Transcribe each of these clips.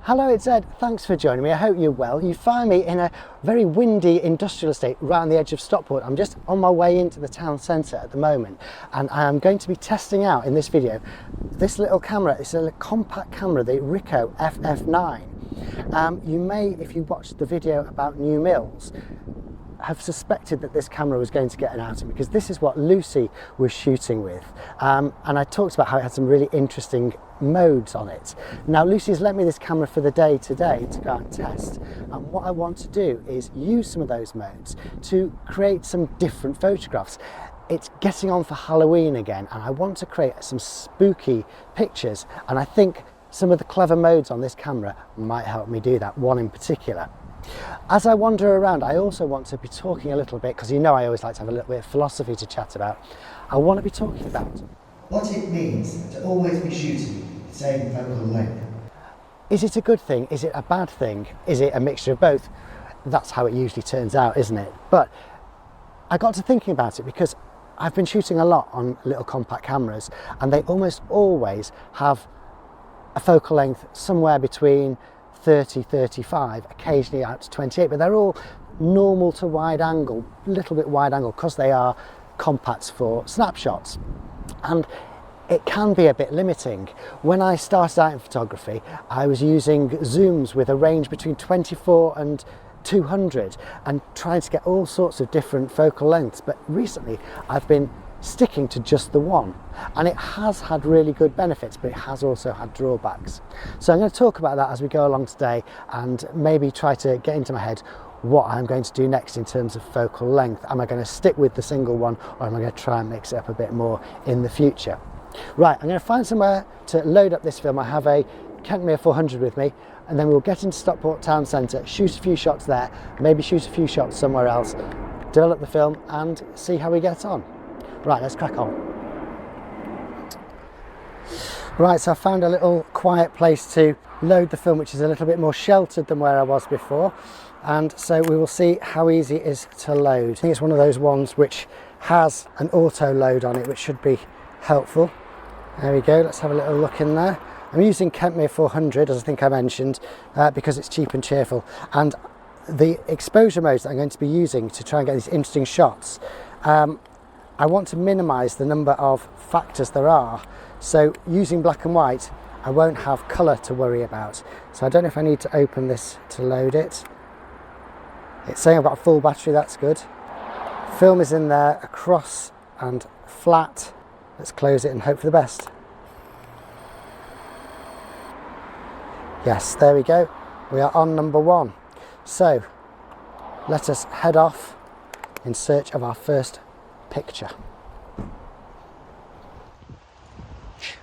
Hello, it's Ed. Thanks for joining me. I hope you're well. You find me in a very windy industrial estate right on the edge of Stockport. I'm just on my way into the town centre at the moment, and I am going to be testing out in this video this little camera. It's a compact camera, the Ricoh FF9. You may, if you watched the video about new mills, have suspected that this camera was going to get an outing because this is what Lucy was shooting with, and I talked about how it had some really interesting modes on it. Now Lucy's lent me this camera for the day today to go and test, and what I want to do is use some of those modes to create some different photographs. It's getting on for Halloween again, and I want to create some spooky pictures, and I think some of the clever modes on this camera might help me do that, one in particular. As I wander around, I also want to be talking a little bit, because you know I always like to have a little bit of philosophy to chat about. I want to be talking about what it means to always be shooting the same focal length. Is it a good thing? Is it a bad thing? Is it a mixture of both? That's how it usually turns out, isn't it? But I got to thinking about it because I've been shooting a lot on little compact cameras, and they almost always have a focal length somewhere between 30, 35, occasionally out to 28, but they're all normal to wide angle, a little bit wide angle, because they are compacts for snapshots. And it can be a bit limiting. When I started out in photography, I was using zooms with a range between 24 and 200 and trying to get all sorts of different focal lengths, but recently I've been sticking to just the one, and it has had really good benefits, but it has also had drawbacks. So I'm going to talk about that as we go along today, and maybe try to get into my head what I'm going to do next in terms of focal length. Am I going to stick with the single one, or am I going to try and mix it up a bit more in the future? Right, I'm going to find somewhere to load up this film. I have a Kentmere 400 with me, and then we'll get into Stockport town centre, shoot a few shots there, maybe shoot a few shots somewhere else, develop the film and see how we get on. Right, let's crack on. Right, so I found a little quiet place to load the film, which is a little bit more sheltered than where I was before. And so we will see how easy it is to load. I think it's one of those ones which has an auto load on it, which should be helpful. There we go, let's have a little look in there. I'm using Kentmere 400, as I think I mentioned, because it's cheap and cheerful. And the exposure modes that I'm going to be using to try and get these interesting shots, I want to minimise the number of factors there are. So using black and white, I won't have colour to worry about. So I don't know if I need to open this to load it. It's saying I've got a full battery, that's good. Film is in there, across and flat. Let's close it and hope for the best. Yes, there we go. We are on number one. So let us head off in search of our first picture.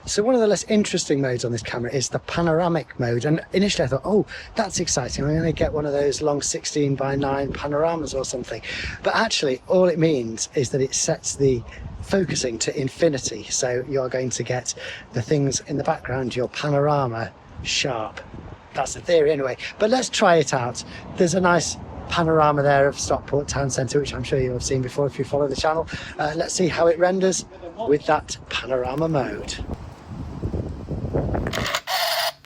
So one of the less interesting modes on this camera is the panoramic mode, and initially I thought, oh, that's exciting, I'm going to get one of those long 16:9 panoramas or something, but actually all it means is that it sets the focusing to infinity, so you're going to get the things in the background, your panorama, sharp. That's the theory anyway, but let's try it out. There's a nice panorama there of Stockport town centre, which I'm sure you'll have seen before if you follow the channel. Let's see how it renders with that panorama mode.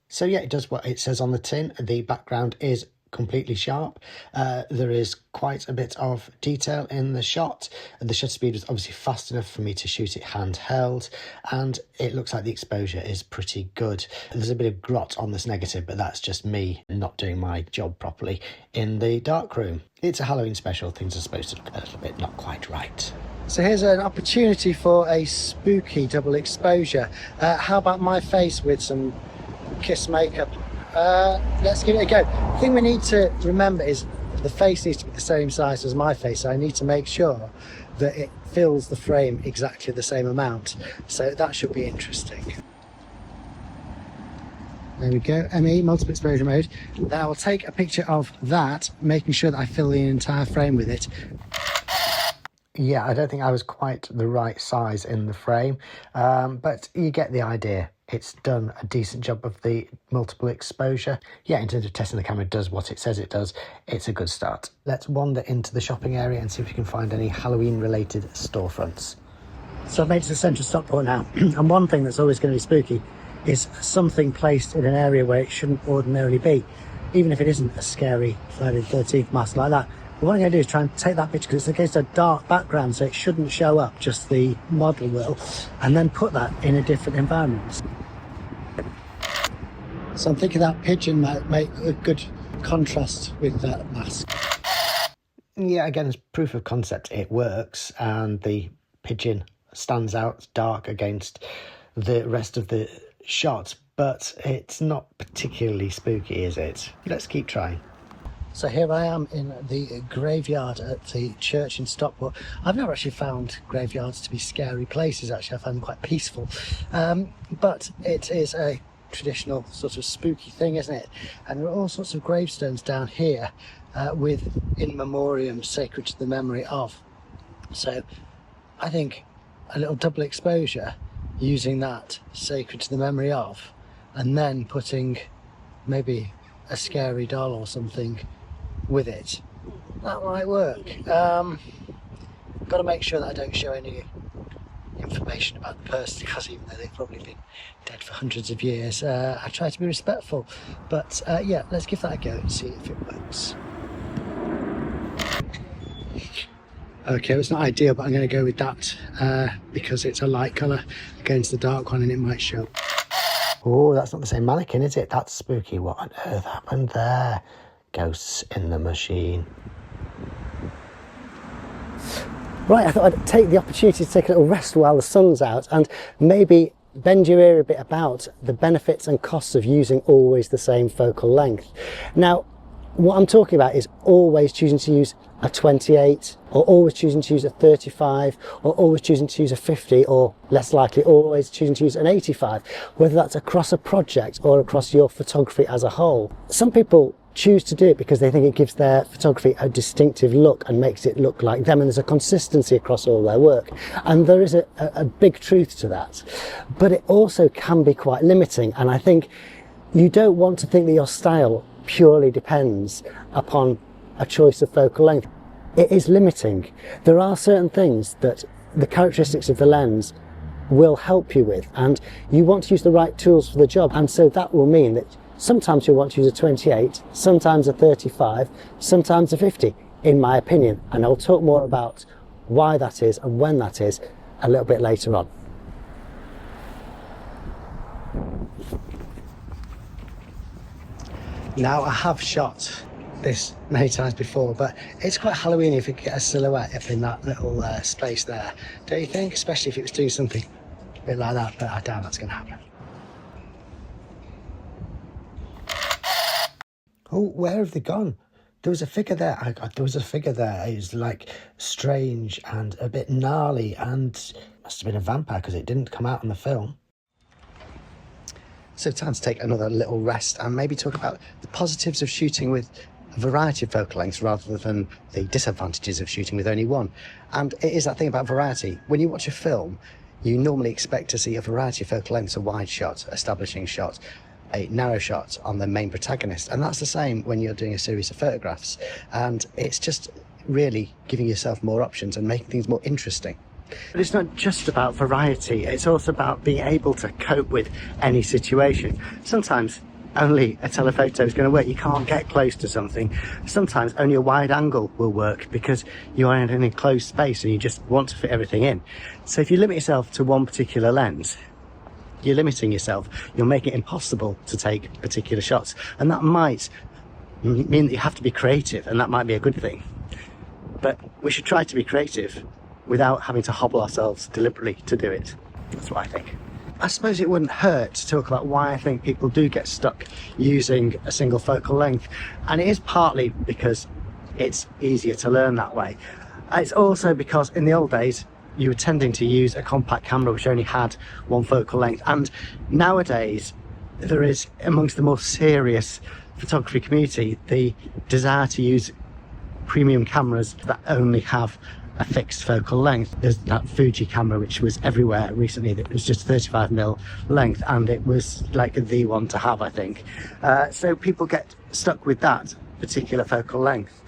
So yeah, it does what it says on the tin. The background is completely sharp. There is quite a bit of detail in the shot, and the shutter speed was obviously fast enough for me to shoot it handheld, and it looks like the exposure is pretty good. There's a bit of grot on this negative, but that's just me not doing my job properly in the darkroom. It's a Halloween special, things are supposed to look a little bit not quite right. So here's an opportunity for a spooky double exposure. How about my face with some kiss makeup? Let's give it a go. The thing we need to remember is the face needs to be the same size as my face, so I need to make sure that it fills the frame exactly the same amount, so that should be interesting. There we go, ME, multiple exposure mode. Then I will take a picture of that, making sure that I fill the entire frame with it. Yeah, I don't think I was quite the right size in the frame, but you get the idea. It's done a decent job of the multiple exposure. Yeah, in terms of testing the camera does what it says it does, it's a good start. Let's wander into the shopping area and see if we can find any Halloween related storefronts. So I've made it to the centre of Stockport now, and one thing that's always going to be spooky is something placed in an area where it shouldn't ordinarily be, even if it isn't a scary Friday the 13th mask like that. But what I'm going to do is try and take that picture, because it's against a dark background, so it shouldn't show up, just the model will, and then put that in a different environment. So I'm thinking that pigeon might make a good contrast with that mask. Yeah, again, as proof of concept, it works, and the pigeon stands out dark against the rest of the shot, but it's not particularly spooky, is it? Let's keep trying. So here I am in the graveyard at the church in Stockport. I've never actually found graveyards to be scary places, actually. I find them quite peaceful. But it is a traditional sort of spooky thing, isn't it? And there are all sorts of gravestones down here with in memoriam sacred to the memory of. So I think a little double exposure using that sacred to the memory of, and then putting maybe a scary doll or something with it, that might work. Got to make sure that I don't show any information about the person, because even though they've probably been dead for hundreds of years, I try to be respectful. But yeah, let's give that a go and see if it works. Okay, well, it's not ideal, but I'm going to go with that because it's a light colour against the dark one and it might show. Oh, that's not the same mannequin, is it? That's spooky. What on earth happened there? Ghosts in the machine. Right, I thought I'd take the opportunity to take a little rest while the sun's out and maybe bend your ear a bit about the benefits and costs of using always the same focal length. Now, what I'm talking about is always choosing to use a 28, or always choosing to use a 35, or always choosing to use a 50, or less likely always choosing to use an 85, whether that's across a project or across your photography as a whole. Some people choose to do it because they think it gives their photography a distinctive look and makes it look like them, and there's a consistency across all their work, and there is a big truth to that. But it also can be quite limiting, and I think you don't want to think that your style purely depends upon a choice of focal length. It is limiting. There are certain things that the characteristics of the lens will help you with, and you want to use the right tools for the job, and so that will mean that sometimes you'll want to use a 28, sometimes a 35, sometimes a 50, in my opinion, and I'll talk more about why that is and when that is a little bit later on. Now, I have shot this many times before, but it's quite Halloweeny if you get a silhouette up in that little space there, don't you think? Especially if it was doing something a bit like that, but I doubt that's going to happen. Oh, where have they gone? There was a figure there. There was a figure there. It was like strange and a bit gnarly, and must have been a vampire because it didn't come out in the film. So time to take another little rest and maybe talk about the positives of shooting with a variety of focal lengths rather than the disadvantages of shooting with only one. And it is that thing about variety. When you watch a film, you normally expect to see a variety of focal lengths: a wide shot, establishing shot, a narrow shot on the main protagonist. And that's the same when you're doing a series of photographs. And it's just really giving yourself more options and making things more interesting. But it's not just about variety, it's also about being able to cope with any situation. Sometimes only a telephoto is going to work. You can't get close to something. Sometimes only a wide angle will work because you are in an enclosed space and you just want to fit everything in. So if you limit yourself to one particular lens, you're limiting yourself. You're making it impossible to take particular shots. And that might mean that you have to be creative, and that might be a good thing. But we should try to be creative without having to hobble ourselves deliberately to do it. That's what I think. I suppose it wouldn't hurt to talk about why I think people do get stuck using a single focal length. And it is partly because it's easier to learn that way. It's also because in the old days, you were tending to use a compact camera which only had one focal length. And nowadays, there is, amongst the more serious photography community, the desire to use premium cameras that only have a fixed focal length. There's that Fuji camera which was everywhere recently that was just 35mm length, and it was like the one to have, I think. So people get stuck with that particular focal length.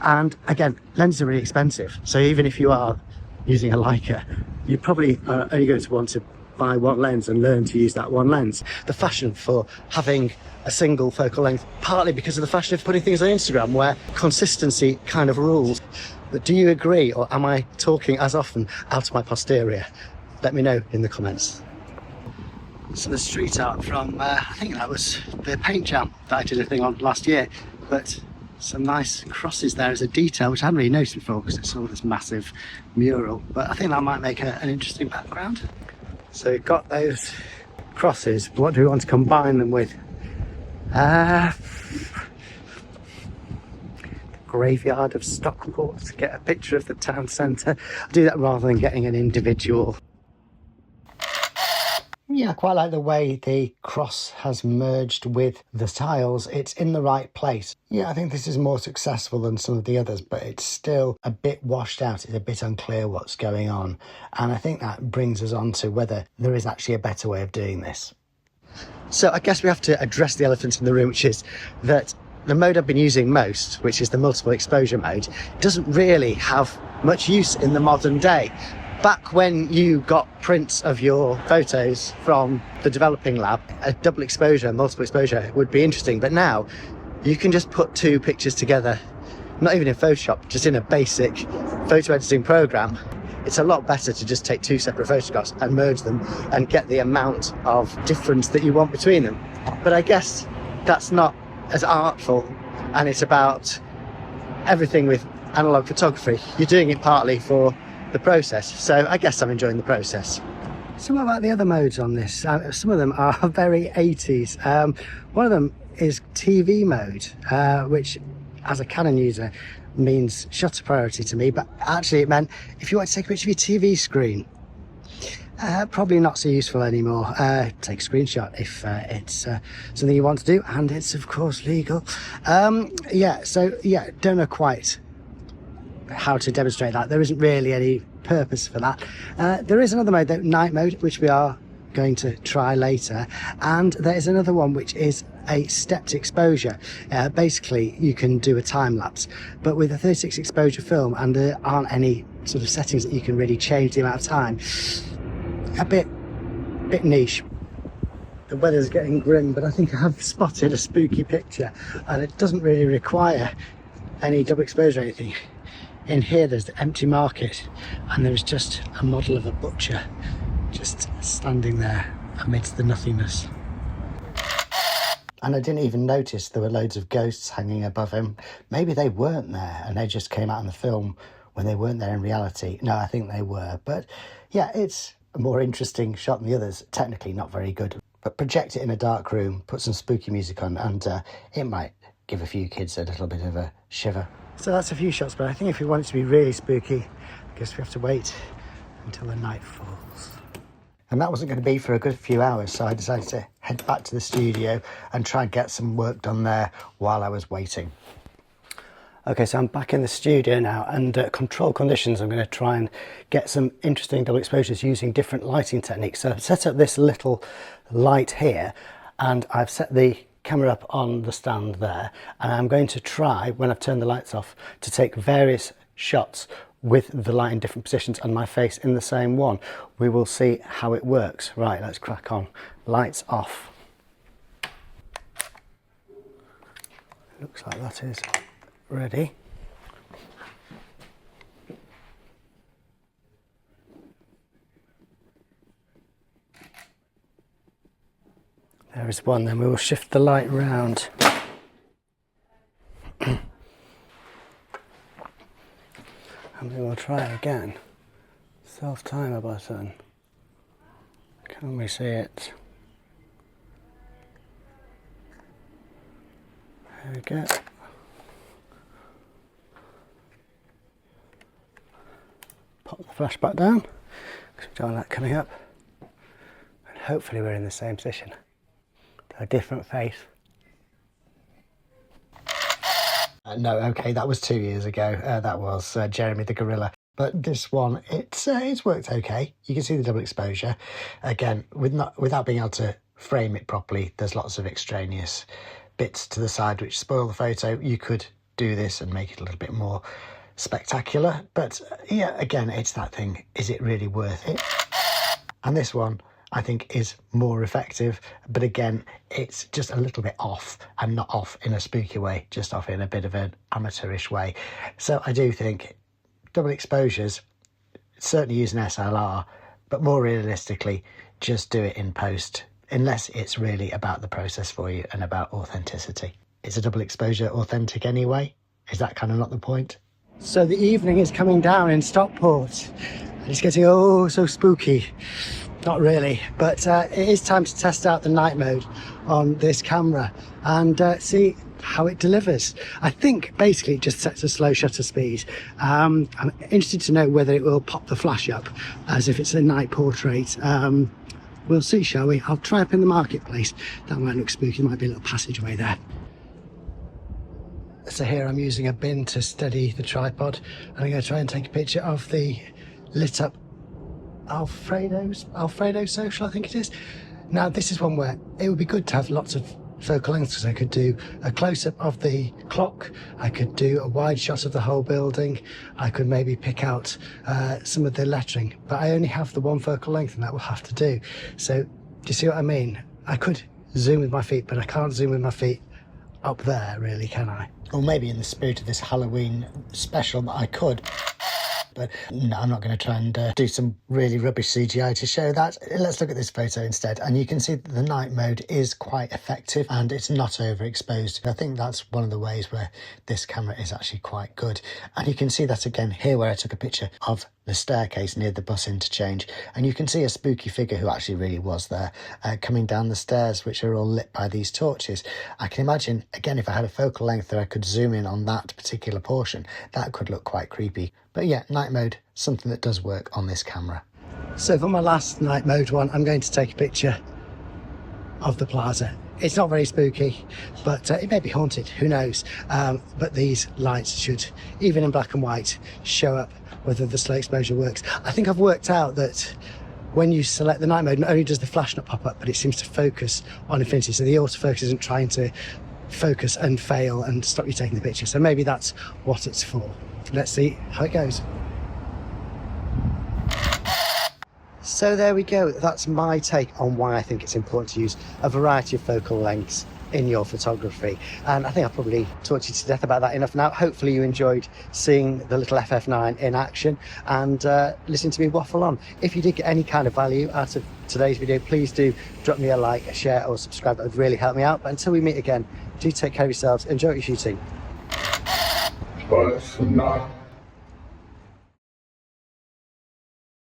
And again, lenses are really expensive, so even if you are using a Leica, you probably are only going to want to buy one lens and learn to use that one lens. The fashion for having a single focal length, partly because of the fashion of putting things on Instagram where consistency kind of rules. But do you agree, or am I talking as often out of my posterior? Let me know in the comments. So the street art from, I think that was the paint jam that I did a thing on last year, but some nice crosses there as a detail, which I hadn't really noticed before because it's all this massive mural, but I think that might make an interesting background. So we've got those crosses. What do we want to combine them with? Graveyard of Stockport to get a picture of the town centre. I'll do that rather than getting an individual. Yeah, I quite like the way the cross has merged with the tiles. It's in the right place. Yeah, I think this is more successful than some of the others, but it's still a bit washed out. It's a bit unclear what's going on. And I think that brings us on to whether there is actually a better way of doing this. So I guess we have to address the elephant in the room, which is that the mode I've been using most, which is the multiple exposure mode, doesn't really have much use in the modern day. Back when you got prints of your photos from the developing lab, a double exposure, multiple exposure would be interesting. But now you can just put two pictures together, not even in Photoshop, just in a basic photo editing program. It's a lot better to just take two separate photographs and merge them and get the amount of difference that you want between them. But I guess that's not as artful, and it's about everything with analog photography. You're doing it partly for the process, so I guess I'm enjoying the process. So what about the other modes on this? Some of them are very 80s. One of them is TV mode, which as a Canon user means shutter priority to me, but actually it meant if you want to take a picture of your TV screen, probably not so useful anymore. Take a screenshot if it's something you want to do, and it's of course legal. Don't know quite how to demonstrate that. There isn't really any purpose for that. There is another mode though, night mode, which we are going to try later, and there is another one which is a stepped exposure. Basically you can do a time lapse, but with a 36 exposure film, and there aren't any sort of settings that you can really change the amount of time. A bit niche. The weather's getting grim, but I think I have spotted a spooky picture, and it doesn't really require any double exposure or anything. In here there's the empty market, and there's just a model of a butcher just standing there amidst the nothingness. And I didn't even notice there were loads of ghosts hanging above him. Maybe they weren't there and they just came out in the film when they weren't there in reality. No, I think they were. But yeah, it's a more interesting shot than the others. Technically not very good, but project it in a dark room, put some spooky music on, and it might give a few kids a little bit of a shiver. So that's a few shots, but I think if we want it to be really spooky, I guess we have to wait until the night falls. And that wasn't going to be for a good few hours, so I decided to head back to the studio and try and get some work done there while I was waiting. Okay, so I'm back in the studio now, and control conditions, I'm going to try and get some interesting double exposures using different lighting techniques. So I've set up this little light here, and I've set the camera up on the stand there, and I'm going to try, when I've turned the lights off, to take various shots with the light in different positions and my face in the same one. We will see how it works. Right, let's crack on. Lights off. Looks like that is ready. There is one, then we will shift the light round. And we will try again. Self-timer button. Can we see it? There we go. Pop the flash back down, because we don't want that coming up. And hopefully we're in the same position. A different face. No, okay, that was 2 years ago. That was Jeremy the Gorilla. But this one, it's worked okay. You can see the double exposure. Again, without being able to frame it properly, there's lots of extraneous bits to the side which spoil the photo. You could do this and make it a little bit more spectacular. But yeah, again, it's that thing. Is it really worth it? And this one, I think is more effective. But again, it's just a little bit off, and not off in a spooky way, just off in a bit of an amateurish way. So I do think double exposures, certainly use an SLR, but more realistically, just do it in post, unless it's really about the process for you and about authenticity. Is a double exposure authentic anyway? Is that kind of not the point? So the evening is coming down in Stockport. It's getting so spooky. Not really, but it is time to test out the night mode on this camera and see how it delivers. I think basically it just sets a slow shutter speed. I'm interested to know whether it will pop the flash up as if it's a night portrait. We'll see, shall we? I'll try up in the marketplace. That might look spooky. There might be a little passageway there. So here I'm using a bin to steady the tripod, and I'm going to try and take a picture of the lit up Alfredo social, I think it is. Now this is one where it would be good to have lots of focal lengths, because I could do a close-up of the clock, I could do a wide shot of the whole building, I could maybe pick out some of the lettering, but I only have the one focal length and that will have to do. So do you see what I mean? I could zoom with my feet, but I can't zoom with my feet up there, really, can I? Or maybe in the spirit of this Halloween special, I could. But no, I'm not going to try and do some really rubbish CGI to show that. Let's look at this photo instead, and you can see that the night mode is quite effective and it's not overexposed. I think that's one of the ways where this camera is actually quite good. And you can see that again here, where I took a picture of the staircase near the bus interchange, and you can see a spooky figure who actually really was there coming down the stairs, which are all lit by these torches. I can imagine, again, if I had a focal length that I could zoom in on that particular portion, that could look quite creepy. But yeah, night mode, something that does work on this camera. So for my last night mode one, I'm going to take a picture of the plaza. It's not very spooky, but it may be haunted, who knows. But these lights should, even in black and white, show up whether the slow exposure works. I think I've worked out that when you select the night mode, not only does the flash not pop up, but it seems to focus on infinity. So the autofocus isn't trying to focus and fail and stop you taking the picture. So maybe that's what it's for. Let's see how it goes. So there we go. That's my take on why I think it's important to use a variety of focal lengths in your photography. And I think I've probably talked you to death about that enough now. Hopefully you enjoyed seeing the little FF9 in action and listening to me waffle on. If you did get any kind of value out of today's video, please do drop me a like, a share or subscribe. That would really help me out. But until we meet again, do take care of yourselves, enjoy your shooting. But not